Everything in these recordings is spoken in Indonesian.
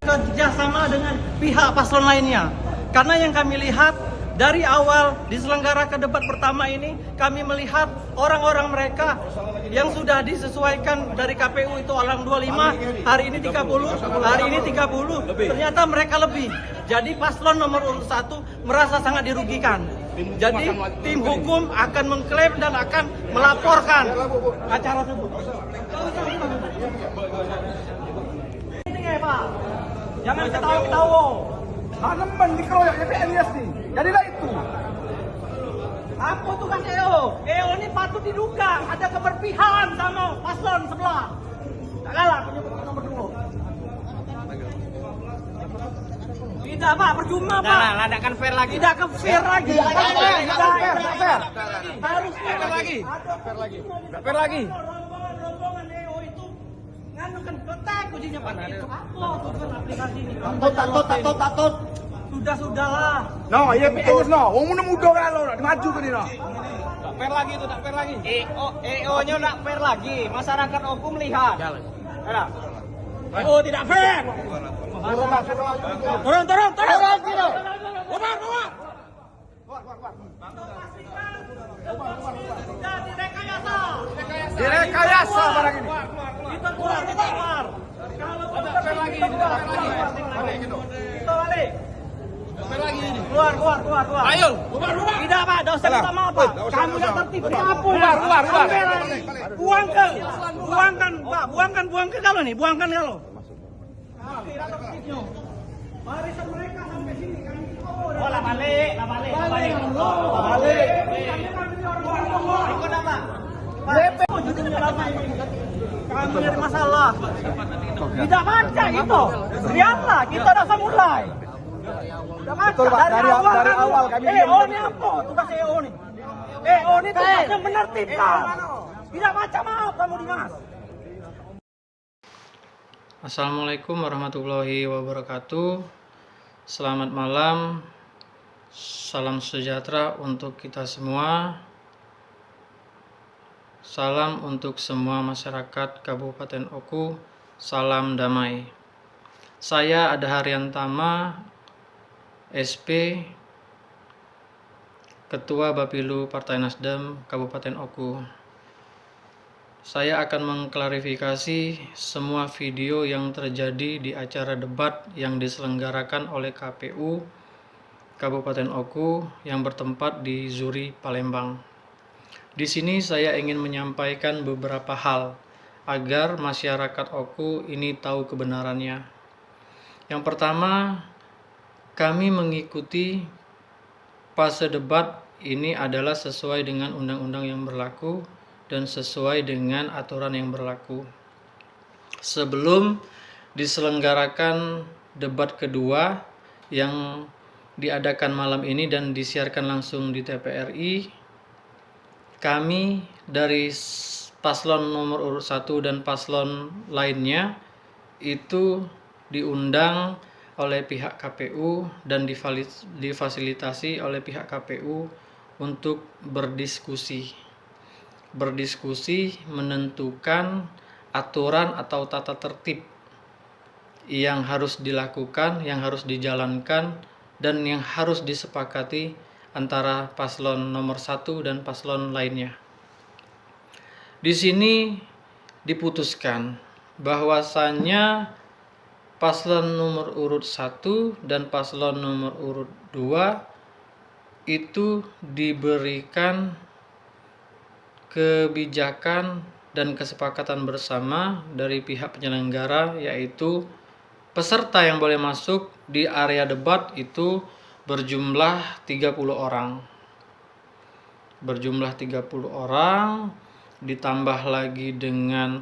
Kerjasama dengan pihak paslon lainnya, karena yang kami lihat dari awal diselenggarakan debat pertama ini, kami melihat orang-orang mereka yang sudah disesuaikan dari KPU itu orang 25, hari ini 30, hari ini 30, ternyata mereka lebih. Jadi paslon nomor urut 1 merasa sangat dirugikan. Jadi tim hukum akan mengklaim dan akan melaporkan acara tersebut. Ini ya Pak, jangan ketawa-ketawa. Haneman dikeroyoknya PNS nih. Jadilah itu. Aku tuh kan EO. EO ini patut diduga ada keberpihakan sama paslon sebelah. Tak kalah penyebut nomor 2. Tidak Pak, percuma Pak. Nah, adakan fair lagi. Tidak ke fair lagi. Tidak fair. Harus fair lagi. Fair lagi. Rombongan EO itu nganukan kotak kuncinya Pak. Itu apa tujuan aplikasi ini? Takut. Sudahlah. No, iya PNS no. Wong muda kan lo, maju kan no. Tak fair lagi itu, tak fair lagi. EO-nya tak fair lagi. Masyarakat hukum melihat. Ada. EO tidak fair. Turun. Direkayasa barang ini. Kita keluar. Kalau fair lagi, kita balik. Fair lagi ini. Keluar. Ayo, bubar. Tidak Pak, tidak usah minta maaf Pak. Kamu yang tertib. Apa? Buangkan kalau nih, buangkan kalau. Barisan mereka sampai sini kami. Oh, lah balik. Ikut apa? Kami dari masalah. Tidak baca itu. Lihatlah, kita sudah mulai. Betul Pak, dari awal kami EO ini apa? Tugas EO ini. EO ini tugasnya menertibkan. Tidak baca maaf kamu Dimas. Assalamualaikum warahmatullahi wabarakatuh. Selamat malam. Salam sejahtera untuk kita semua. Salam untuk semua masyarakat Kabupaten Oku. Salam damai. Saya Ada Haryantama, SP, Ketua Bapilu Partai Nasdem Kabupaten Oku. Saya akan mengklarifikasi semua video yang terjadi di acara debat yang diselenggarakan oleh KPU Kabupaten Oku yang bertempat di Zuri, Palembang. Di sini saya ingin menyampaikan beberapa hal agar masyarakat Oku ini tahu kebenarannya. Yang pertama, kami mengikuti fase debat ini adalah sesuai dengan undang-undang yang berlaku dan sesuai dengan aturan yang berlaku. Sebelum diselenggarakan debat kedua yang diadakan malam ini dan disiarkan langsung di TVRI, kami dari paslon nomor urut 1 dan paslon lainnya itu diundang oleh pihak KPU dan difasilitasi oleh pihak KPU untuk berdiskusi menentukan aturan atau tata tertib yang harus dilakukan, yang harus dijalankan, dan yang harus disepakati antara paslon nomor 1 dan paslon lainnya. Di sini diputuskan bahwasannya paslon nomor urut 1 dan paslon nomor urut 2 itu diberikan kebijakan dan kesepakatan bersama dari pihak penyelenggara, yaitu peserta yang boleh masuk di area debat itu berjumlah 30 orang. Ditambah lagi dengan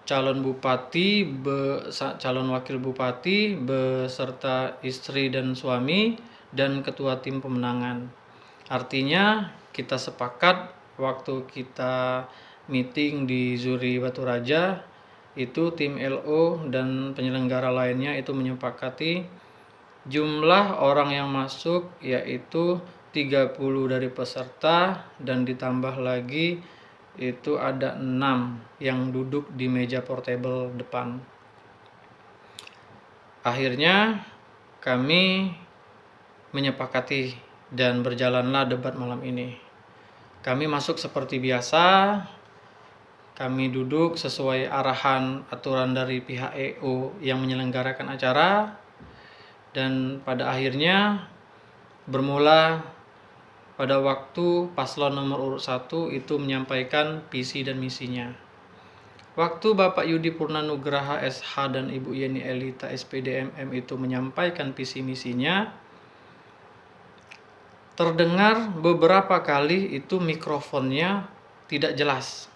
calon bupati, calon wakil bupati beserta istri dan suami dan ketua tim pemenangan. Artinya kita sepakat waktu kita meeting di Zuri Batu Raja itu tim LO dan penyelenggara lainnya itu menyepakati jumlah orang yang masuk yaitu 30 dari peserta dan ditambah lagi itu ada 6 yang duduk di meja portable depan. Akhirnya kami menyepakati dan berjalanlah debat malam ini. Kami masuk seperti biasa. Kami duduk sesuai arahan aturan dari pihak EO yang menyelenggarakan acara. Dan pada akhirnya bermula pada waktu paslon nomor urut 1 itu menyampaikan visi dan misinya. Waktu Bapak Yudi Purnanugraha SH dan Ibu Yeni Elita SPD MM itu menyampaikan visi misinya, terdengar beberapa kali itu mikrofonnya tidak jelas.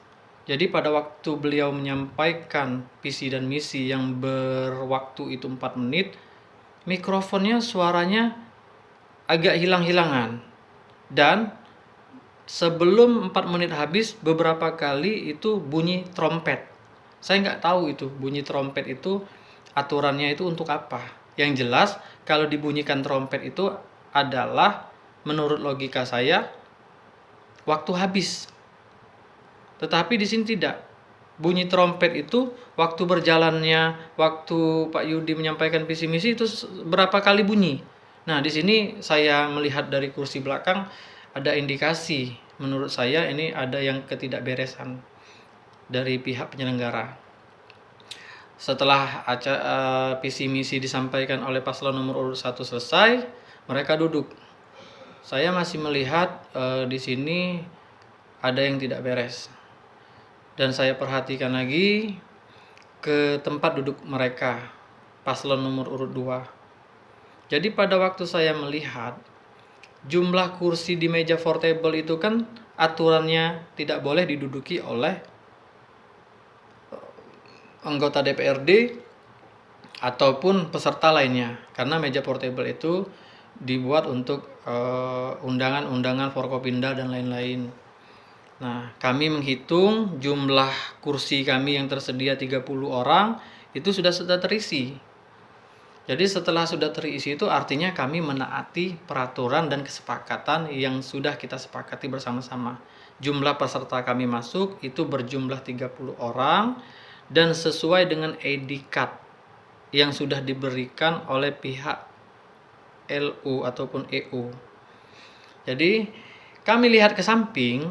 Jadi pada waktu beliau menyampaikan visi dan misi yang berwaktu itu 4 menit, mikrofonnya suaranya agak hilang-hilangan. Dan sebelum 4 menit habis, beberapa kali itu bunyi trompet. Saya nggak tahu itu bunyi trompet itu aturannya itu untuk apa. Yang jelas kalau dibunyikan trompet itu adalah menurut logika saya waktu habis. Tetapi di sini tidak. Bunyi trompet itu waktu berjalannya, waktu Pak Yudi menyampaikan visi misi itu berapa kali bunyi. Nah, di sini saya melihat dari kursi belakang ada indikasi, menurut saya ini ada yang ketidakberesan dari pihak penyelenggara. Setelah visi misi disampaikan oleh paslon nomor urut 1 selesai, mereka duduk. Saya masih melihat di sini ada yang tidak beres. Dan saya perhatikan lagi ke tempat duduk mereka, paslon nomor urut 2. Jadi pada waktu saya melihat jumlah kursi di meja portable itu kan aturannya tidak boleh diduduki oleh anggota DPRD ataupun peserta lainnya, karena meja portable itu dibuat untuk undangan-undangan Forkopimda dan lain-lain. Nah, kami menghitung jumlah kursi kami yang tersedia 30 orang itu sudah terisi. Jadi setelah sudah terisi itu artinya kami menaati peraturan dan kesepakatan yang sudah kita sepakati bersama-sama. Jumlah peserta kami masuk itu berjumlah 30 orang dan sesuai dengan ID card yang sudah diberikan oleh pihak LU ataupun EU. Jadi kami lihat ke samping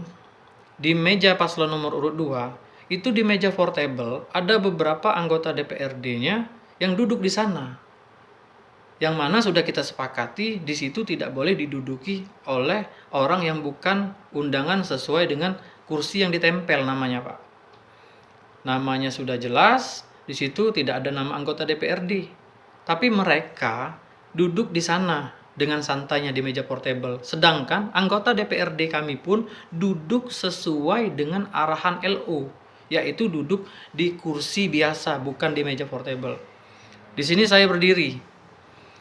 di meja paslon nomor urut 2, itu di meja portable ada beberapa anggota DPRD-nya yang duduk di sana. Yang mana sudah kita sepakati di situ tidak boleh diduduki oleh orang yang bukan undangan sesuai dengan kursi yang ditempel namanya, Pak. Namanya sudah jelas, di situ tidak ada nama anggota DPRD. Tapi mereka duduk di sana dengan santainya di meja portable. Sedangkan anggota DPRD kami pun duduk sesuai dengan arahan LO, yaitu duduk di kursi biasa, bukan di meja portable. Di sini saya berdiri.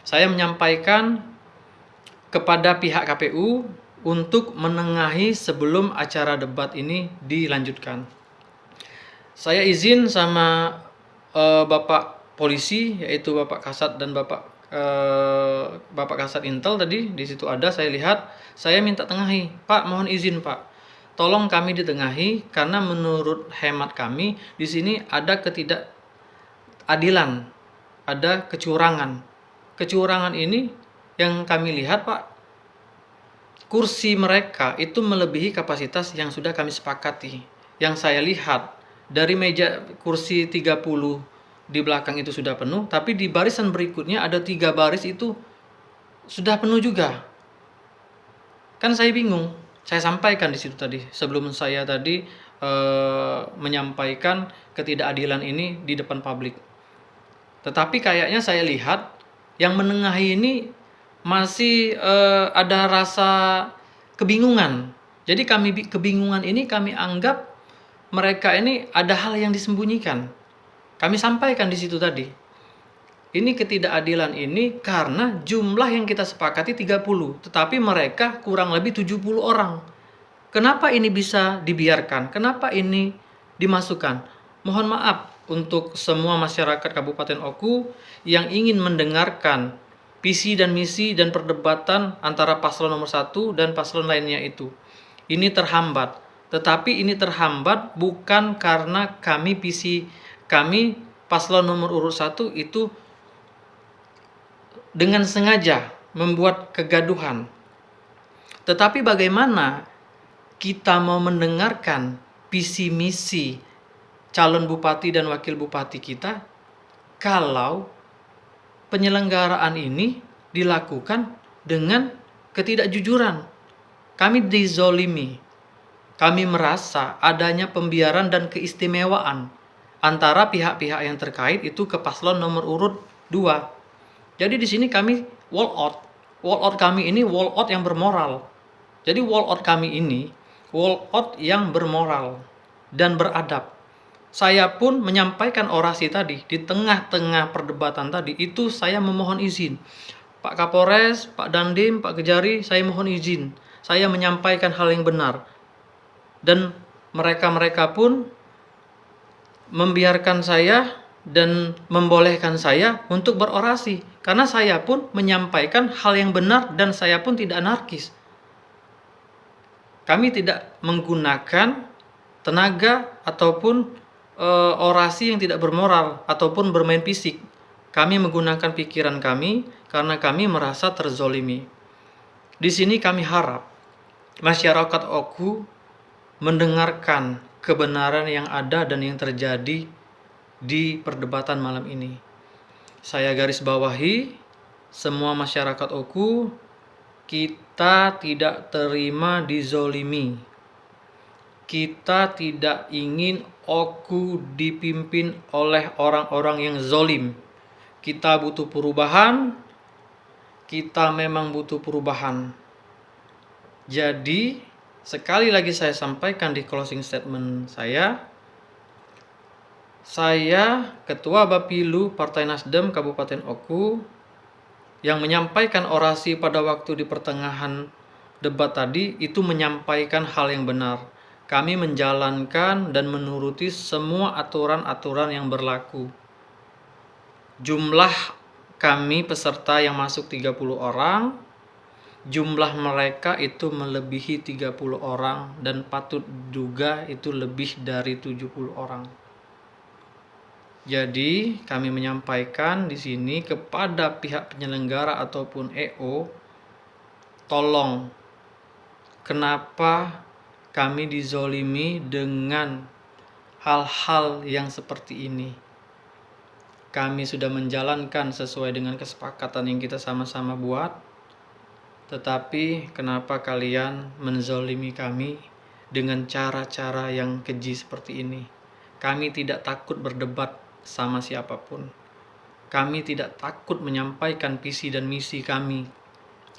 Saya menyampaikan kepada pihak KPU untuk menengahi sebelum acara debat ini dilanjutkan. Saya izin sama Bapak Polisi, yaitu Bapak Kasat dan Bapak Kasat Intel tadi di situ ada, saya lihat, saya minta tengahi, Pak, mohon izin Pak, tolong kami ditengahi karena menurut hemat kami di sini ada ketidakadilan, ada kecurangan. Kecurangan ini yang kami lihat, Pak, kursi mereka itu melebihi kapasitas yang sudah kami sepakati. Yang saya lihat dari meja kursi 30 di belakang itu sudah penuh, tapi di barisan berikutnya ada 3 baris itu sudah penuh juga. Kan saya bingung. Saya sampaikan di situ tadi sebelum saya tadi menyampaikan ketidakadilan ini di depan publik. Tetapi kayaknya saya lihat yang menengahi ini masih ada rasa kebingungan. Jadi kebingungan ini kami anggap mereka ini ada hal yang disembunyikan. Kami sampaikan di situ tadi. Ini ketidakadilan ini karena jumlah yang kita sepakati 30, tetapi mereka kurang lebih 70 orang. Kenapa ini bisa dibiarkan? Kenapa ini dimasukkan? Mohon maaf untuk semua masyarakat Kabupaten Oku yang ingin mendengarkan visi dan misi dan perdebatan antara paslon nomor 1 dan paslon lainnya itu. Ini terhambat. Tetapi ini terhambat bukan karena kami paslon nomor urut 1 itu dengan sengaja membuat kegaduhan. Tetapi bagaimana kita mau mendengarkan visi misi calon bupati dan wakil bupati kita kalau penyelenggaraan ini dilakukan dengan ketidakjujuran? Kami dizolimi. Kami merasa adanya pembiaran dan keistimewaan antara pihak-pihak yang terkait itu ke paslon nomor urut 2. Jadi di sini kami wall out. Wall out kami ini wall out yang bermoral. Jadi wall out kami ini wall out yang bermoral dan beradab. Saya pun menyampaikan orasi tadi di tengah-tengah perdebatan tadi itu saya memohon izin. Pak Kapolres, Pak Dandim, Pak Kejari, saya mohon izin. Saya menyampaikan hal yang benar. Dan mereka-mereka pun membiarkan saya dan membolehkan saya untuk berorasi. Karena saya pun menyampaikan hal yang benar dan saya pun tidak anarkis. Kami tidak menggunakan tenaga ataupun orasi yang tidak bermoral ataupun bermain fisik. Kami menggunakan pikiran kami karena kami merasa terzolimi. Di sini kami harap masyarakat Oku mendengarkan kebenaran yang ada dan yang terjadi di perdebatan malam ini. Saya garis bawahi, semua masyarakat Oku, kita tidak terima dizolimi. Kita tidak ingin Oku dipimpin oleh orang-orang yang zolim. Kita butuh perubahan. Kita memang butuh perubahan. Jadi, sekali lagi saya sampaikan di closing statement saya Ketua Bapilu Partai Nasdem Kabupaten Oku yang menyampaikan orasi pada waktu di pertengahan debat tadi itu menyampaikan hal yang benar. Kami menjalankan dan menuruti semua aturan-aturan yang berlaku. Jumlah kami peserta yang masuk 30 orang, jumlah mereka itu melebihi 30 orang dan patut diduga itu lebih dari 70 orang. Jadi kami menyampaikan di sini kepada pihak penyelenggara ataupun EO, tolong, kenapa kami dizolimi dengan hal-hal yang seperti ini? Kami sudah menjalankan sesuai dengan kesepakatan yang kita sama-sama buat. Tetapi kenapa kalian menzolimi kami dengan cara-cara yang keji seperti ini? Kami tidak takut berdebat sama siapapun. Kami tidak takut menyampaikan visi dan misi kami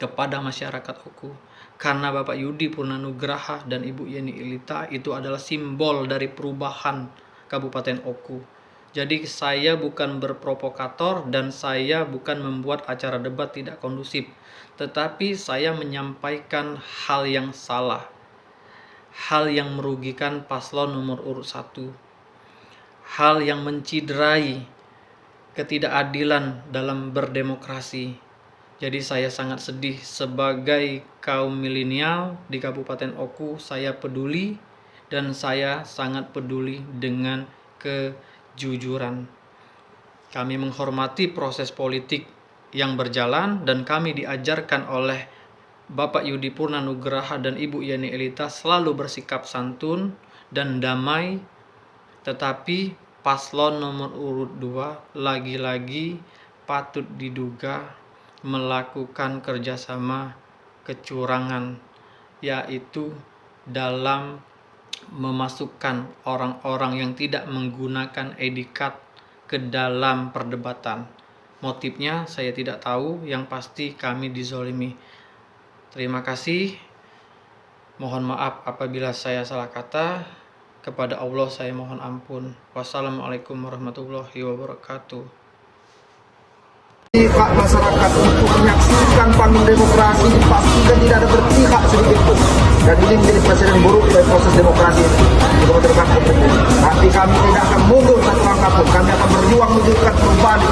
kepada masyarakat Oku. Karena Bapak Yudi Purnanugraha dan Ibu Yeni Ilita itu adalah simbol dari perubahan Kabupaten Oku. Jadi saya bukan berprovokator dan saya bukan membuat acara debat tidak kondusif. Tetapi saya menyampaikan hal yang salah. Hal yang merugikan paslon nomor urut 1. Hal yang menciderai ketidakadilan dalam berdemokrasi. Jadi saya sangat sedih sebagai kaum milenial di Kabupaten Oku. Saya peduli dan saya sangat peduli dengan kejujuran. Kami menghormati proses politik yang berjalan dan kami diajarkan oleh Bapak Yudi Purnanugraha dan Ibu Yeni Elita selalu bersikap santun dan damai. Tetapi paslon nomor urut 2 lagi-lagi patut diduga melakukan kerjasama kecurangan, yaitu dalam memasukkan orang-orang yang tidak menggunakan ID card ke dalam perdebatan. Motifnya saya tidak tahu, yang pasti kami dizolimi. Terima kasih. Mohon maaf apabila saya salah kata. Kepada Allah saya mohon ampun. Wassalamualaikum warahmatullahi wabarakatuh. Hak masyarakat untuk menyaksikan panggung demokrasi pastikan tidak ada berpihak sedikit pun, dan ini menjadi presiden buruk dari proses demokrasi ini. Tapi kami tidak akan mundur satu langkah pun. Kami akan berjuang menunjukkan perubahan di